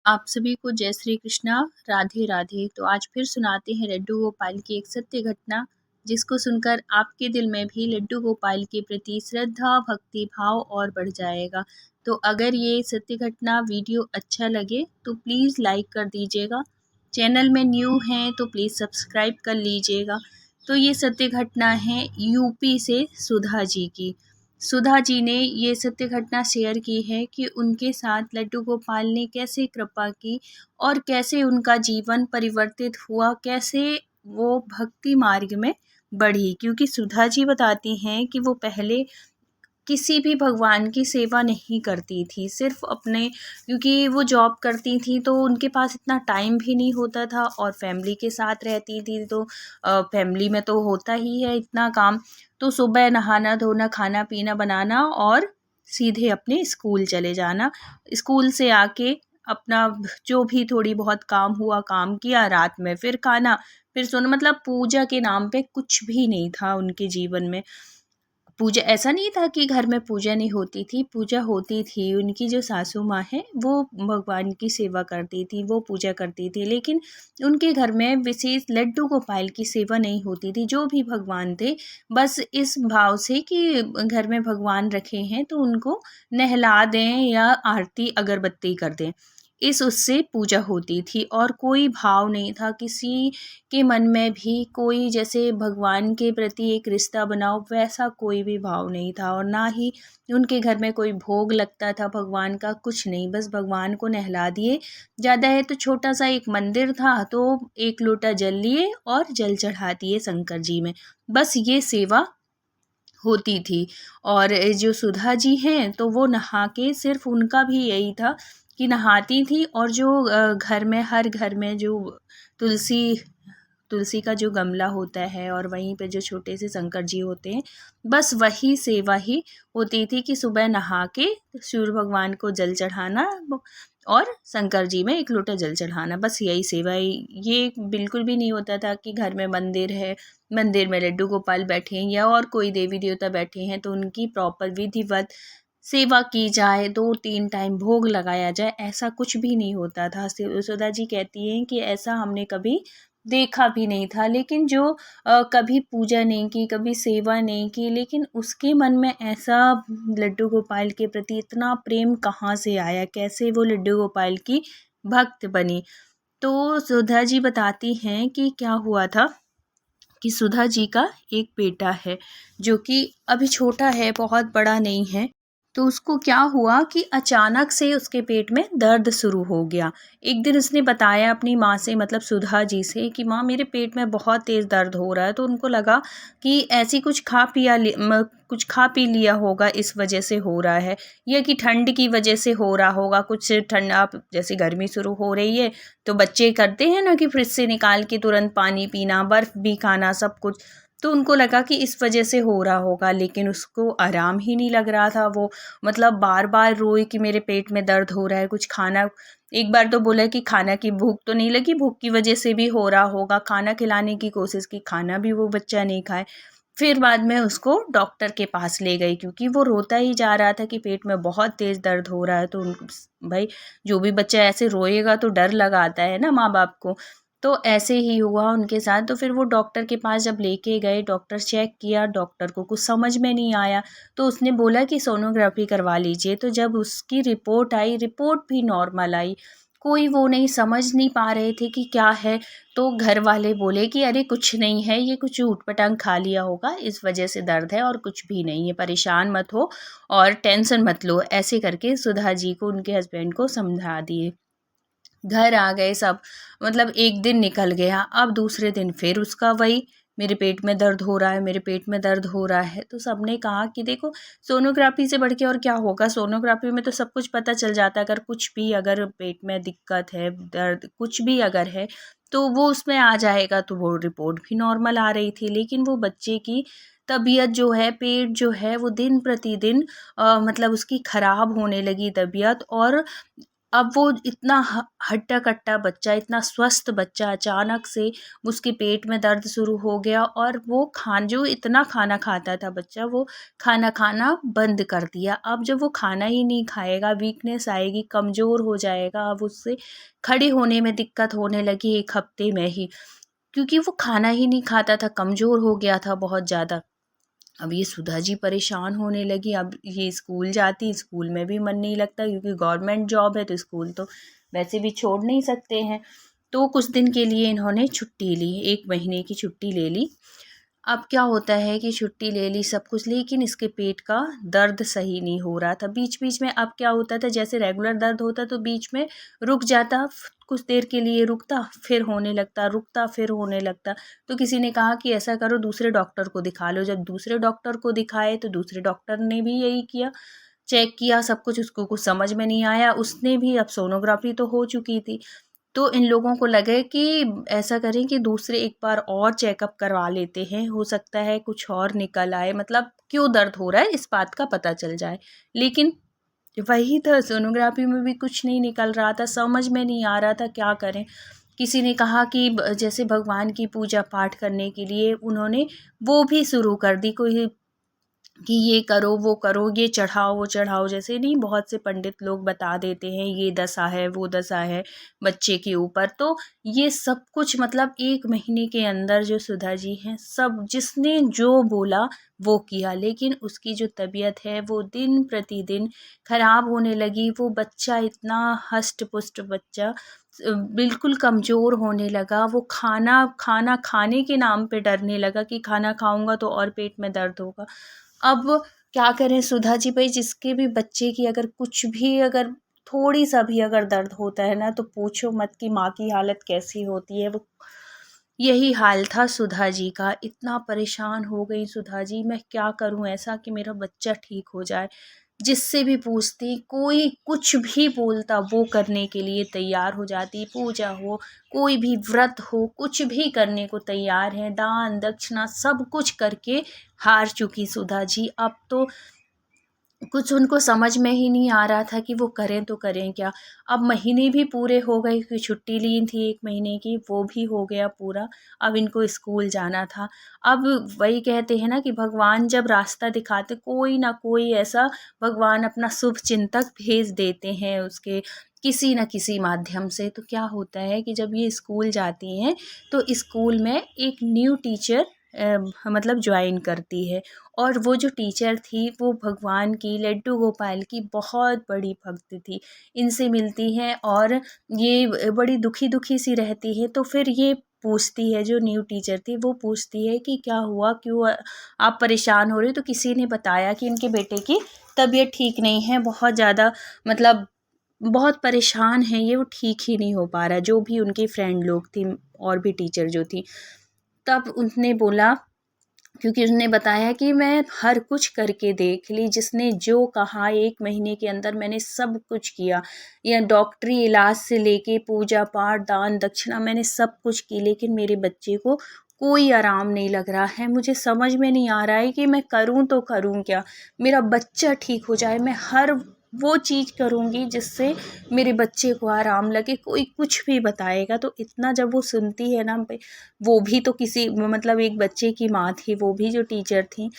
आप सभी को जय श्री कृष्णा, राधे राधे। तो आज फिर सुनाते हैं लड्डू गोपाल की एक सत्य घटना, जिसको सुनकर आपके दिल में भी लड्डू गोपाल के प्रति श्रद्धा, भक्ति भाव और बढ़ जाएगा। तो अगर ये सत्य घटना वीडियो अच्छा लगे तो प्लीज़ लाइक कर दीजिएगा। चैनल में न्यू हैं तो प्लीज़ सब्सक्राइब कर लीजिएगा। तो ये सत्य घटना है यूपी से सुधा जी की। सुधा जी ने ये सत्य घटना शेयर की है कि उनके साथ लड्डू गोपाल ने कैसे कृपा की और कैसे उनका जीवन परिवर्तित हुआ, कैसे वो भक्ति मार्ग में बढ़ी। क्योंकि सुधा जी बताती हैं कि वो पहले किसी भी भगवान की सेवा नहीं करती थी, सिर्फ अपने, क्योंकि वो जॉब करती थी तो उनके पास इतना टाइम भी नहीं होता था और फैमिली के साथ रहती थी तो फैमिली में तो होता ही है इतना काम। तो सुबह नहाना धोना, खाना पीना बनाना और सीधे अपने स्कूल चले जाना। स्कूल से आके अपना जो भी थोड़ी बहुत काम हुआ काम किया, रात में फिर खाना, फिर सोना। मतलब पूजा के नाम पे कुछ भी नहीं था उनके जीवन में। पूजा ऐसा नहीं था कि घर में पूजा नहीं होती थी, पूजा होती थी। उनकी जो सासू माँ है वो भगवान की सेवा करती थी, वो पूजा करती थी, लेकिन उनके घर में विशेष लड्डू गोपाल की सेवा नहीं होती थी। जो भी भगवान थे, बस इस भाव से कि घर में भगवान रखे हैं तो उनको नहला दें या आरती अगरबत्ती कर दें, इस उससे पूजा होती थी। और कोई भाव नहीं था किसी के मन में भी, कोई जैसे भगवान के प्रति एक रिश्ता बनाओ वैसा कोई भी भाव नहीं था। और ना ही उनके घर में कोई भोग लगता था भगवान का, कुछ नहीं, बस भगवान को नहला दिए। ज़्यादा है तो छोटा सा एक मंदिर था तो एक लोटा जल लिए और जल चढ़ा दिए शंकर जी में, बस ये सेवा होती थी। और जो सुधा जी हैं तो वो नहा के, सिर्फ उनका भी यही था कि नहाती थी और जो घर में, हर घर में जो तुलसी तुलसी का जो गमला होता है और वहीं पे जो छोटे से शंकर जी होते हैं, बस वही सेवा ही होती थी कि सुबह नहा के सूर्य भगवान को जल चढ़ाना और शंकर जी में एक लोटा जल चढ़ाना, बस यही सेवा ही। ये बिल्कुल भी नहीं होता था कि घर में मंदिर है, मंदिर में लड्डू गोपाल बैठे हैं या और कोई देवी देवता बैठे हैं तो उनकी प्रॉपर विधिवत सेवा की जाए, 2-3 टाइम भोग लगाया जाए, ऐसा कुछ भी नहीं होता था। सुधा जी कहती हैं कि ऐसा हमने कभी देखा भी नहीं था। लेकिन जो कभी पूजा नहीं की, कभी सेवा नहीं की, लेकिन उसके मन में ऐसा लड्डू गोपाल के प्रति इतना प्रेम कहाँ से आया, कैसे वो लड्डू गोपाल की भक्त बनी। तो सुधा जी बताती हैं कि क्या हुआ था कि सुधा जी का एक बेटा है जो कि अभी छोटा है, बहुत बड़ा नहीं है। तो उसको क्या हुआ कि अचानक से उसके पेट में दर्द शुरू हो गया। एक दिन उसने बताया अपनी माँ से, मतलब सुधा जी से, कि माँ मेरे पेट में बहुत तेज़ दर्द हो रहा है। तो उनको लगा कि ऐसी कुछ खा पी लिया होगा, इस वजह से हो रहा है, या कि ठंड की वजह से हो रहा होगा। कुछ ठंड, आप जैसे गर्मी शुरू हो रही है तो बच्चे करते हैं ना कि फ्रिज से निकाल के तुरंत पानी पीना, बर्फ़ भी खाना, सब कुछ। तो उनको लगा कि इस वजह से हो रहा होगा, लेकिन उसको आराम ही नहीं लग रहा था। वो मतलब बार बार रोए कि मेरे पेट में दर्द हो रहा है, कुछ खाना। एक बार तो बोला कि खाना की भूख तो नहीं लगी, भूख की वजह से भी हो रहा होगा। खाना खिलाने की कोशिश की, खाना भी वो बच्चा नहीं खाए। फिर बाद में उसको डॉक्टर के पास ले गई, क्योंकि वो रोता ही जा रहा था कि पेट में बहुत तेज़ दर्द हो रहा है। तो भाई, जो भी बच्चा ऐसे रोएगा तो डर लगाता है ना माँ बाप को। तो ऐसे ही हुआ उनके साथ। तो फिर वो डॉक्टर के पास जब लेके गए, डॉक्टर चेक किया, डॉक्टर को कुछ समझ में नहीं आया तो उसने बोला कि सोनोग्राफी करवा लीजिए। तो जब उसकी रिपोर्ट आई, रिपोर्ट भी नॉर्मल आई। कोई वो नहीं, समझ नहीं पा रहे थे कि क्या है। तो घर वाले बोले कि अरे कुछ नहीं है, ये कुछ ऊटपटांग खा लिया होगा, इस वजह से दर्द है और कुछ भी नहीं है, परेशान मत हो और टेंशन मत लो। ऐसे करके सुधा जी को, उनके हस्बैंड को समझा दिए। घर आ गए सब, मतलब एक दिन निकल गया। अब दूसरे दिन फिर उसका वही, मेरे पेट में दर्द हो रहा है, मेरे पेट में दर्द हो रहा है। तो सबने कहा कि देखो, सोनोग्राफी से बढ़ के और क्या होगा, सोनोग्राफी में तो सब कुछ पता चल जाता है। अगर कुछ भी, अगर पेट में दिक्कत है, दर्द कुछ भी अगर है तो वो उसमें आ जाएगा। तो वो रिपोर्ट भी नॉर्मल आ रही थी, लेकिन वो बच्चे की तबीयत जो है, पेट जो है, वो दिन प्रतिदिन मतलब उसकी ख़राब होने लगी तबीयत। और अब वो इतना हट्टा-कट्टा बच्चा, इतना स्वस्थ बच्चा, अचानक से उसके पेट में दर्द शुरू हो गया और वो जो इतना खाना खाता था बच्चा, वो खाना खाना बंद कर दिया। अब जब वो खाना ही नहीं खाएगा, वीकनेस आएगी, कमज़ोर हो जाएगा। अब उससे खड़े होने में दिक्कत होने लगी 1 हफ्ते में ही, क्योंकि वो खाना ही नहीं खाता था, कमज़ोर हो गया था बहुत ज़्यादा। अब ये सुधा जी परेशान होने लगी। अब ये स्कूल जाती, स्कूल में भी मन नहीं लगता, क्योंकि गवर्नमेंट जॉब है तो स्कूल तो वैसे भी छोड़ नहीं सकते हैं। तो कुछ दिन के लिए इन्होंने छुट्टी ली, 1 महीने की छुट्टी ले ली। अब क्या होता है कि छुट्टी ले ली सब कुछ, लेकिन इसके पेट का दर्द सही नहीं हो रहा था। बीच-बीच में अब क्या होता था, जैसे रेगुलर दर्द होता तो बीच में रुक जाता, कुछ देर के लिए रुकता, फिर होने लगता, रुकता, फिर होने लगता। तो किसी ने कहा कि ऐसा करो, दूसरे डॉक्टर को दिखा लो। जब दूसरे डॉक्टर को दिखाए तो दूसरे डॉक्टर ने भी यही किया, चेक किया सब कुछ, उसको कुछ समझ में नहीं आया। उसने भी, अब सोनोग्राफी तो हो चुकी थी, तो इन लोगों को लगे कि ऐसा करें कि दूसरे एक बार और चेकअप करवा लेते हैं, हो सकता है कुछ और निकल आए, मतलब क्यों दर्द हो रहा है इस बात का पता चल जाए। लेकिन वही था, सोनोग्राफी में भी कुछ नहीं निकल रहा था, समझ में नहीं आ रहा था क्या करें। किसी ने कहा कि जैसे भगवान की पूजा पाठ करने के लिए उन्होंने वो भी शुरू कर दी, कोई कि ये करो, वो करो, ये चढ़ाओ, वो चढ़ाओ। जैसे नहीं, बहुत से पंडित लोग बता देते हैं ये दशा है, वो दशा है बच्चे के ऊपर। तो ये सब कुछ मतलब 1 महीने के अंदर जो सुधा जी हैं, सब जिसने जो बोला वो किया, लेकिन उसकी जो तबीयत है वो दिन प्रतिदिन खराब होने लगी। वो बच्चा इतना हष्ट-पुष्ट बच्चा बिल्कुल कमज़ोर होने लगा। वो खाना खाने के नाम पे डरने लगा कि खाना खाऊँगा तो और पेट में दर्द होगा। अब क्या करें सुधा जी भई, जिसके भी बच्चे की अगर कुछ भी, अगर थोड़ी-सा भी अगर दर्द होता है ना, तो पूछो मत कि माँ की हालत कैसी होती है। वो यही हाल था सुधा जी का। इतना परेशान हो गई सुधा जी, मैं क्या करूँ ऐसा कि मेरा बच्चा ठीक हो जाए। जिससे भी पूछती, कोई कुछ भी बोलता वो करने के लिए तैयार हो जाती। पूजा हो, कोई भी व्रत हो, कुछ भी करने को तैयार हैं। दान दक्षिणा सब कुछ करके हार चुकी सुधा जी। अब तो कुछ उनको समझ में ही नहीं आ रहा था कि वो करें तो करें क्या। अब महीने भी पूरे हो गए, कि छुट्टी ली थी 1 महीने की, वो भी हो गया पूरा। अब इनको स्कूल जाना था। अब वही कहते हैं ना कि भगवान जब रास्ता दिखाते, कोई ना कोई ऐसा भगवान अपना शुभ चिंतक भेज देते हैं उसके किसी न किसी माध्यम से। तो क्या होता है कि जब ये स्कूल जाती हैं तो स्कूल में एक न्यू टीचर मतलब जॉइन करती है। और वो जो टीचर थी वो भगवान की, लड्डू गोपाल की बहुत बड़ी भक्त थी। इनसे मिलती हैं और ये बड़ी दुखी-दुखी सी रहती है। तो फिर ये पूछती है, जो न्यू टीचर थी वो पूछती है कि क्या हुआ? क्यों आप परेशान हो रहे हो? तो किसी ने बताया कि इनके बेटे की तबीयत ठीक नहीं है, बहुत ज़्यादा मतलब बहुत परेशान हैं ये, वो ठीक ही नहीं हो पा रहा है। जो भी उनके फ्रेंड लोग थी और भी टीचर जो थी, तब उसने बोला, क्योंकि उसने बताया कि मैं हर कुछ करके देख ली, जिसने जो कहा 1 महीने के अंदर मैंने सब कुछ किया। या डॉक्टरी इलाज से लेके पूजा पाठ, दान दक्षिणा, मैंने सब कुछ की, लेकिन मेरे बच्चे को कोई आराम नहीं लग रहा है। मुझे समझ में नहीं आ रहा है कि मैं करूँ तो करूँ क्या? मेरा बच्चा ठीक हो जाए, मैं हर वो चीज़ करूँगी जिससे मेरे बच्चे को आराम लगे। कोई कुछ भी बताएगा तो इतना जब वो सुनती है ना, वो भी तो किसी मतलब एक बच्चे की माँ थी, वो भी जो टीचर थी,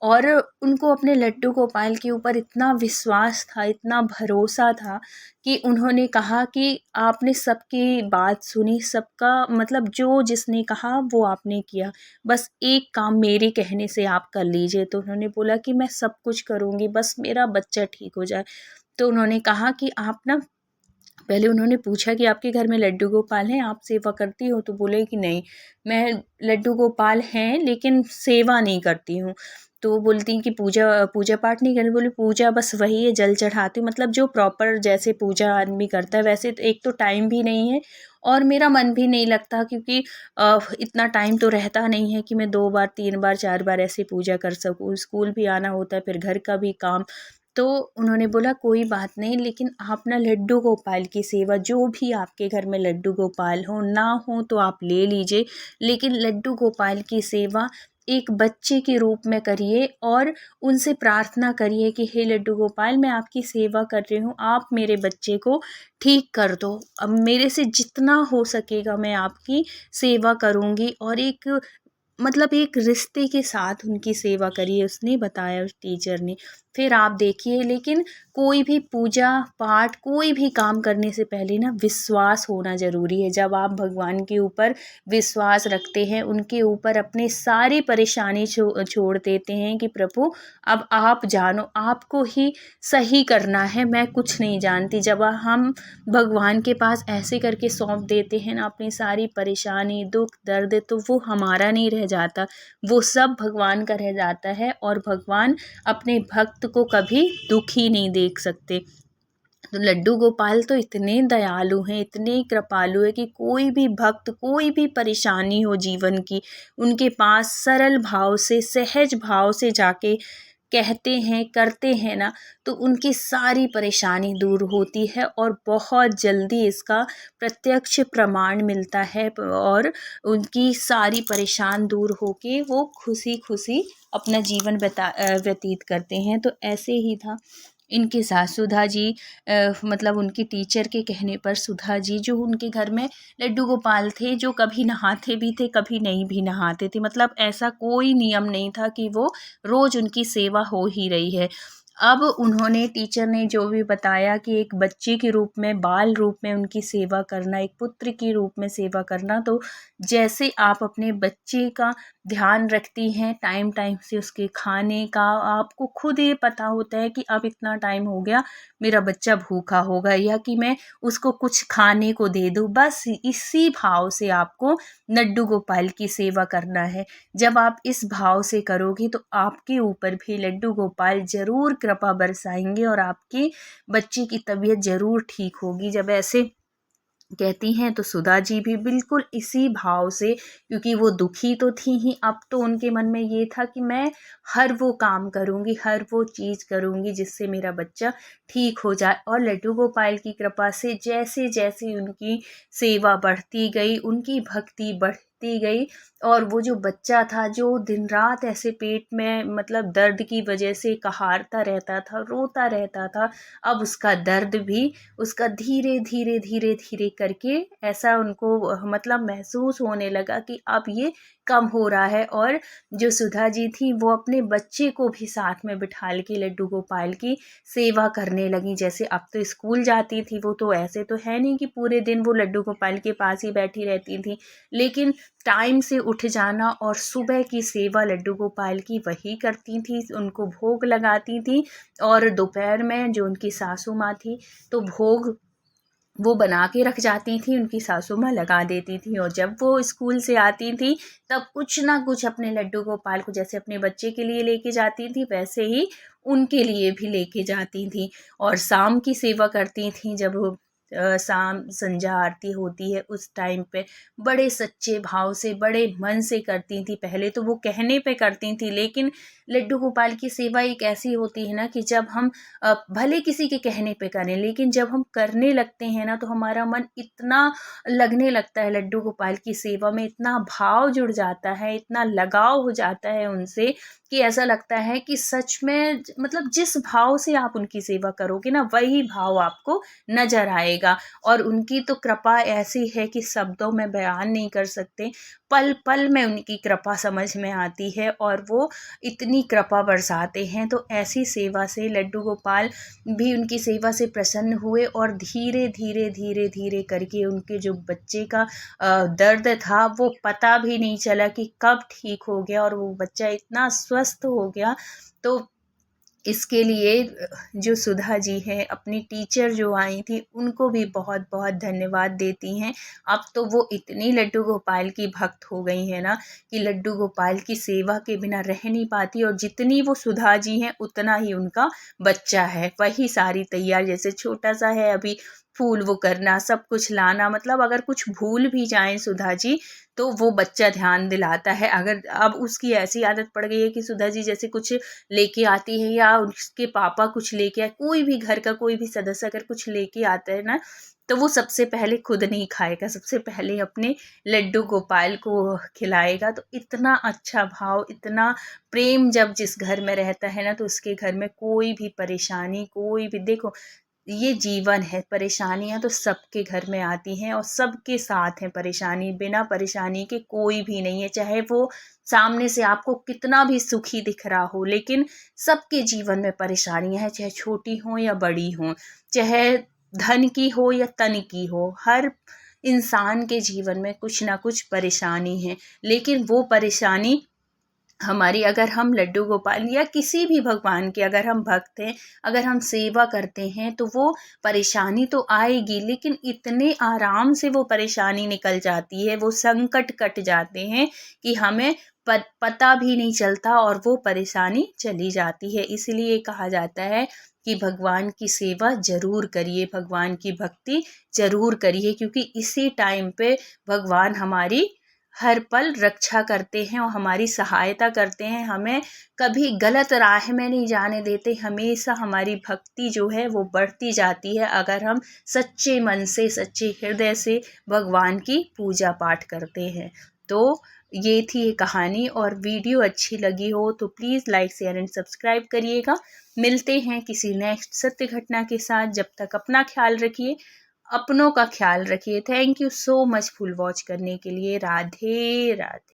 और उनको अपने लड्डू गोपाल के ऊपर इतना विश्वास था, इतना भरोसा था कि उन्होंने कहा कि आपने सबकी बात सुनी, सबका मतलब जो जिसने कहा वो आपने किया, बस एक काम मेरे कहने से आप कर लीजिए। तो उन्होंने बोला कि मैं सब कुछ करूँगी, बस मेरा बच्चा ठीक हो जाए। तो उन्होंने कहा कि आप ना, पहले उन्होंने पूछा कि आपके घर में लड्डू गोपाल हैं, आप सेवा करती हो? तो बोले कि नहीं, मैं लड्डू गोपाल हैं लेकिन सेवा नहीं करती हूँ। तो वो बोलती हैं कि पूजा पूजा पाठ नहीं करती? बोली पूजा बस वही है, जल चढ़ाती हूँ, मतलब जो प्रॉपर जैसे पूजा आदमी करता है वैसे। तो एक तो टाइम भी नहीं है और मेरा मन भी नहीं लगता, क्योंकि इतना टाइम तो रहता नहीं है कि मैं 2 बार 3 बार 4 बार ऐसे पूजा कर सकूँ। स्कूल भी आना होता है, फिर घर का भी काम। तो उन्होंने बोला कोई बात नहीं, लेकिन आप ना लड्डू गोपाल की सेवा, जो भी आपके घर में लड्डू गोपाल हो ना हो तो आप ले लीजिए, लेकिन लड्डू गोपाल की सेवा एक बच्चे के रूप में करिए और उनसे प्रार्थना करिए कि हे लड्डू गोपाल, मैं आपकी सेवा कर रही हूँ, आप मेरे बच्चे को ठीक कर दो। अब मेरे से जितना हो सकेगा मैं आपकी सेवा करूँगी। और एक मतलब एक रिश्ते के साथ उनकी सेवा करिए, उसने बताया उस टीचर ने। फिर आप देखिए, लेकिन कोई भी पूजा पाठ, कोई भी काम करने से पहले ना विश्वास होना ज़रूरी है। जब आप भगवान के ऊपर विश्वास रखते हैं, उनके ऊपर अपनी सारी परेशानी छोड़ देते हैं कि प्रभु अब आप जानो, आपको ही सही करना है, मैं कुछ नहीं जानती। जब हम भगवान के पास ऐसे करके सौंप देते हैं ना अपनी सारी परेशानी, दुख दर्द, तो वो हमारा नहीं रह जाता, वो सब भगवान का रह जाता है। और भगवान अपने भक्त को कभी दुखी नहीं देख सकते। तो लड्डू गोपाल तो इतने दयालु हैं, इतने कृपालु है कि कोई भी भक्त, कोई भी परेशानी हो जीवन की, उनके पास सरल भाव से, सहज भाव से जाके कहते हैं, करते हैं ना, तो उनकी सारी परेशानी दूर होती है और बहुत जल्दी इसका प्रत्यक्ष प्रमाण मिलता है। और उनकी सारी परेशान दूर होके वो खुशी खुशी अपना जीवन व्यतीत करते हैं। तो ऐसे ही था इनके साथ सुधा जी। मतलब उनकी टीचर के कहने पर सुधा जी, जो उनके घर में लड्डू गोपाल थे, जो कभी नहाते भी थे, कभी नहीं भी नहाते थे, मतलब ऐसा कोई नियम नहीं था कि वो रोज़ उनकी सेवा हो ही रही है। अब उन्होंने, टीचर ने जो भी बताया कि एक बच्चे के रूप में, बाल रूप में उनकी सेवा करना, एक पुत्र के रूप में सेवा करना, तो जैसे आप अपने बच्चे का ध्यान रखती हैं टाइम टाइम से, उसके खाने का, आपको खुद ये पता होता है कि अब इतना टाइम हो गया, मेरा बच्चा भूखा होगा, या कि मैं उसको कुछ खाने को दे दूँ, बस इसी भाव से आपको लड्डू गोपाल की सेवा करना है। जब आप इस भाव से करोगी तो आपके ऊपर भी लड्डू गोपाल ज़रूर कृपा बरसाएंगे और आपके बच्चे की तबीयत ज़रूर ठीक होगी। जब ऐसे कहती हैं तो सुधा जी भी बिल्कुल इसी भाव से, क्योंकि वो दुखी तो थी ही, अब तो उनके मन में ये था कि मैं हर वो काम करूँगी, हर वो चीज़ करूँगी जिससे मेरा बच्चा ठीक हो जाए। और लड्डू गोपाल की कृपा से जैसे जैसे उनकी सेवा बढ़ती गई, उनकी भक्ति बढ़ती गई, और वो जो बच्चा था जो दिन रात ऐसे पेट में मतलब दर्द की वजह से कहारता रहता था, रोता रहता था, अब उसका दर्द भी, उसका धीरे धीरे धीरे धीरे करके ऐसा उनको मतलब महसूस होने लगा कि अब ये कम हो रहा है। और जो सुधा जी थी वो अपने बच्चे को भी साथ में बिठाल के लड्डू गोपाल की सेवा करने लगी। जैसे अब तो स्कूल जाती थी वो, तो ऐसे तो है नहीं कि पूरे दिन वो लड्डू गोपाल के पास ही बैठी रहती थी, लेकिन टाइम से उठ जाना और सुबह की सेवा लड्डू गोपाल की वही करती थी, उनको भोग लगाती थी। और दोपहर में जो उनकी सासू माँ थी, तो भोग वो बना के रख जाती थी, उनकी सासू माँ लगा देती थी। और जब वो स्कूल से आती थी तब कुछ ना कुछ अपने लड्डू गोपाल को, जैसे अपने बच्चे के लिए लेके जाती थी, वैसे ही उनके लिए भी लेके जाती थी। और शाम की सेवा करती थी, जब शाम संध्या आरती होती है उस टाइम पे बड़े सच्चे भाव से, बड़े मन से करती थी। पहले तो वो कहने पे करती थी, लेकिन लड्डू गोपाल की सेवा एक ऐसी होती है ना कि जब हम भले किसी के कहने पे करें, लेकिन जब हम करने लगते हैं ना तो हमारा मन इतना लगने लगता है लड्डू गोपाल की सेवा में, इतना भाव जुड़ जाता है, इतना लगाव हो जाता है उनसे कि ऐसा लगता है कि सच में मतलब जिस भाव से आप उनकी सेवा करोगे ना, वही भाव आपको नजर आएगा। और उनकी तो कृपा ऐसी है कि शब्दों में बयान नहीं कर सकते, पल पल में उनकी कृपा समझ में आती है और वो इतनी कृपा बरसाते हैं। तो ऐसी सेवा से लड्डू गोपाल भी उनकी सेवा से प्रसन्न हुए और धीरे धीरे धीरे धीरे करके उनके जो बच्चे का दर्द था वो पता भी नहीं चला कि कब ठीक हो गया, और वो बच्चा इतना स्वस्थ हो गया। तो इसके लिए जो सुधा जी हैं अपनी टीचर जो आई थी उनको भी बहुत बहुत धन्यवाद देती हैं। अब तो वो इतनी लड्डू गोपाल की भक्त हो गई हैं ना कि लड्डू गोपाल की सेवा के बिना रह नहीं पाती, और जितनी वो सुधा जी हैं उतना ही उनका बच्चा है, वही सारी तैयार, जैसे छोटा सा है अभी, फूल वो करना, सब कुछ लाना, मतलब अगर कुछ भूल भी जाएं सुधा जी तो वो बच्चा ध्यान दिलाता है। अगर अब उसकी ऐसी आदत पड़ गई है कि सुधा जी जैसे कुछ लेके आती है या उसके पापा कुछ लेके आए, कोई भी घर का कोई भी सदस्य अगर कुछ लेके आता है ना, तो वो सबसे पहले खुद नहीं खाएगा, सबसे पहले अपने लड्डू गोपाल को खिलाएगा। तो इतना अच्छा भाव, इतना प्रेम जब जिस घर में रहता है ना, तो उसके घर में कोई भी परेशानी, कोई भी, देखो ये जीवन है, परेशानियां तो सबके घर में आती हैं और सबके साथ है परेशानी। बिना परेशानी के कोई भी नहीं है, चाहे वो सामने से आपको कितना भी सुखी दिख रहा हो, लेकिन सबके जीवन में परेशानियां हैं, चाहे छोटी हो या बड़ी हो, चाहे धन की हो या तन की हो। हर इंसान के जीवन में कुछ ना कुछ परेशानी है, लेकिन वो परेशानी हमारी, अगर हम लड्डू गोपाल या किसी भी भगवान के अगर हम भक्त हैं, अगर हम सेवा करते हैं, तो वो परेशानी तो आएगी, लेकिन इतने आराम से वो परेशानी निकल जाती है, वो संकट कट जाते हैं कि हमें पता भी नहीं चलता और वो परेशानी चली जाती है। इसलिए कहा जाता है कि भगवान की सेवा जरूर करिए, भगवान की भक्ति जरूर करिए, क्योंकि इसी टाइम पे भगवान हमारी हर पल रक्षा करते हैं और हमारी सहायता करते हैं, हमें कभी गलत राह में नहीं जाने देते। हमेशा हमारी भक्ति जो है वो बढ़ती जाती है, अगर हम सच्चे मन से, सच्चे हृदय से भगवान की पूजा पाठ करते हैं। तो ये थी ये कहानी, और वीडियो अच्छी लगी हो तो please like, share and subscribe करिएगा। मिलते हैं किसी नेक्स्ट सत्य घटना के साथ। जब तक अपना ख्याल रखिए, अपनों का ख्याल रखिए। Thank you so much full watch करने के लिए। राधे राधे।